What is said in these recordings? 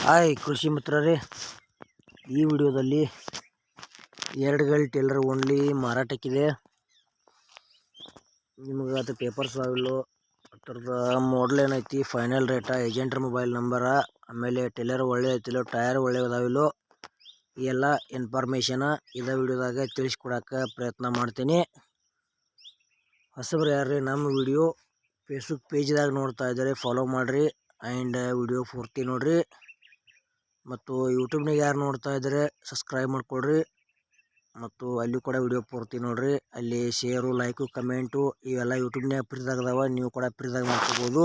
Hi ಕೃಷಿ ಮಿತ್ರರೇ, ಈ ವಿಡಿಯೋದಲ್ಲಿ ಎರಡ್ಗಲ್ ಟೇಲರ್ ಓನ್ಲಿ ಮಾರಾಟಕ್ಕಿದೆ. ನಿಮಗೆ ಅದು ಪೇಪರ್ಸ್ ಅವಿಲ್ಲೋ, ಅದರದ ಮಾಡಲ್ ಏನೈತಿ, ಫೈನಲ್ ರೇಟ, ಏಜೆಂಟ್ರ ಮೊಬೈಲ್ ನಂಬರ, ಆಮೇಲೆ ಟೇಲರ್ ಒಳ್ಳೆ ಐತಿಲ್ಲೋ, ಟೈರ್ ಒಳ್ಳೆ ಅದಾವಿಲ್ಲೋ, ಈ ಎಲ್ಲ ಇನ್ಫಾರ್ಮೇಷನ್ ಇದೇ ವಿಡಿಯೋದಾಗ ತಿಳಿಸ್ಕೊಡಕ್ಕೆ ಪ್ರಯತ್ನ ಮಾಡ್ತೀನಿ. ಹೊಸಬ್ರು ಯಾರ್ರಿ ನಮ್ಮ ವಿಡಿಯೋ ಫೇಸ್ಬುಕ್ ಪೇಜ್ದಾಗ ನೋಡ್ತಾ ಇದ್ದಾರೆ, ಫಾಲೋ ಮಾಡಿರಿ ಆ್ಯಂಡ್ ವಿಡಿಯೋ ಪೂರ್ತಿ ನೋಡಿರಿ. ಮತ್ತು ಯೂಟ್ಯೂಬ್ನಾಗ ಯಾರು ನೋಡ್ತಾ ಇದ್ದಾರೆ ಸಬ್ಸ್ಕ್ರೈಬ್ ಮಾಡ್ಕೊಳ್ರಿ, ಮತ್ತು ಅಲ್ಲಿ ಕೂಡ ವಿಡಿಯೋ ಪೂರ್ತಿ ನೋಡ್ರಿ. ಅಲ್ಲಿ ಶೇರು, ಲೈಕು, ಕಮೆಂಟು ಇವೆಲ್ಲ ಯೂಟ್ಯೂಬ್ನಾಗ ಫ್ರೀದಾಗದಾವ, ನೀವು ಕೂಡ ಫ್ರೀದಾಗ ಮಾಡ್ಕೋಬೋದು.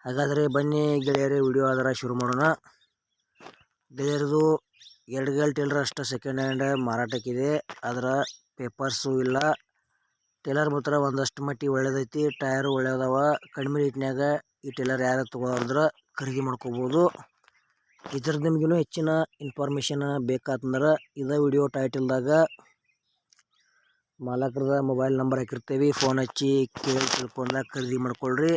ಹಾಗಾದರೆ ಬನ್ನಿ ಗೆಳೆಯರೇ, ವಿಡಿಯೋ ಆದ್ರೆ ಶುರು ಮಾಡೋಣ. ಗೆಳೆಯರದು ಎರಡ್ಗಲ್ ಟೇಲರ್ ಅಷ್ಟು ಸೆಕೆಂಡ್ ಹ್ಯಾಂಡ್ ಮಾರಾಟಕ್ಕಿದೆ. ಅದರ ಪೇಪರ್ಸು ಇಲ್ಲ. ಟೇಲರ್ ಮಾತ್ರ ಒಂದಷ್ಟು ಮಟ್ಟಿಗೆ ಒಳ್ಳೇದೈತಿ, ಟೈರು ಒಳ್ಳೆಯದಾವ. ಕಡಿಮೆ ರೇಟ್ನಾಗ ಈ ಟೇಲರ್ ಯಾರು ತೊಗೊಳೋದ್ರ ಖರೀದಿ ಮಾಡ್ಕೋಬೋದು. ಇದ್ರದ್ದು ನಿಮಗಿನ್ನೂ ಹೆಚ್ಚಿನ ಇನ್ಫಾರ್ಮೇಷನ್ ಬೇಕಾತಂದ್ರೆ ಇದೇ ವಿಡಿಯೋ ಟೈಟಲ್ದಾಗ ಮಾಲಕರದ ಮೊಬೈಲ್ ನಂಬರ್ ಹಾಕಿರ್ತೀವಿ, ಫೋನ್ ಹಚ್ಚಿ ಕೇಳಿ ತಿಳ್ಕೊಂಡಾಗ ಖರೀದಿ ಮಾಡ್ಕೊಳ್ರಿ.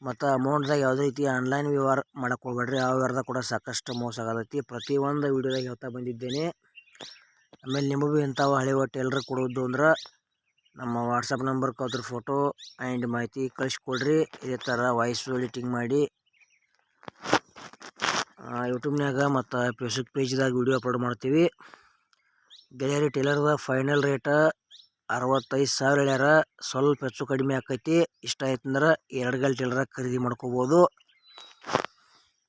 ಮತ್ತು ಅಮೌಂಟ್ದಾಗ ಯಾವುದೇ ರೀತಿ ಆನ್ಲೈನ್ ವ್ಯವಹಾರ ಮಾಡಕ್ಕೆ ಹೋಗ್ಬೇಡ್ರಿ, ಆ ವ್ಯವಹಾರದಾಗ ಕೂಡ ಸಾಕಷ್ಟು ಮೋಸ ಆಗತೈತಿ. ಪ್ರತಿಯೊಂದು ವಿಡಿಯೋದಾಗ ಹೇಳ್ತಾ ಬಂದಿದ್ದೇನೆ. ಆಮೇಲೆ ನಿಮಗೂ ಇಂಥವು ಹಳೆಯ ಟೇಲರ್ ಕೊಡೋದು ಅಂದ್ರೆ ನಮ್ಮ ವಾಟ್ಸಪ್ ನಂಬರ್ಗೆ ಅದ್ರ ಫೋಟೋ ಆ್ಯಂಡ್ ಮಾಹಿತಿ ಕಳಿಸ್ಕೊಡ್ರಿ. ಇದೇ ಥರ ವಾಯ್ಸು ಎಡಿಟಿಂಗ್ ಮಾಡಿ ಯೂಟ್ಯೂಬ್ನಾಗ ಮತ್ತು ಫೇಸ್ಬುಕ್ ಪೇಜ್ದಾಗ ವಿಡಿಯೋ ಅಪ್ಲೋಡ್ ಮಾಡ್ತೀವಿ. ಗೆಳೆಯರಿ, ಟೇಲರ್ದ ಫೈನಲ್ ರೇಟ 65,000 ಹೇಳ್ಯಾರ. ಸ್ವಲ್ಪ ಹೆಚ್ಚು ಕಡಿಮೆ ಆಕೈತಿ. ಇಷ್ಟ ಆಯ್ತಂದ್ರೆ ಎರಡ್ಗಲ್ ಟೇಲರ್ ಖರೀದಿ ಮಾಡ್ಕೋಬೋದು.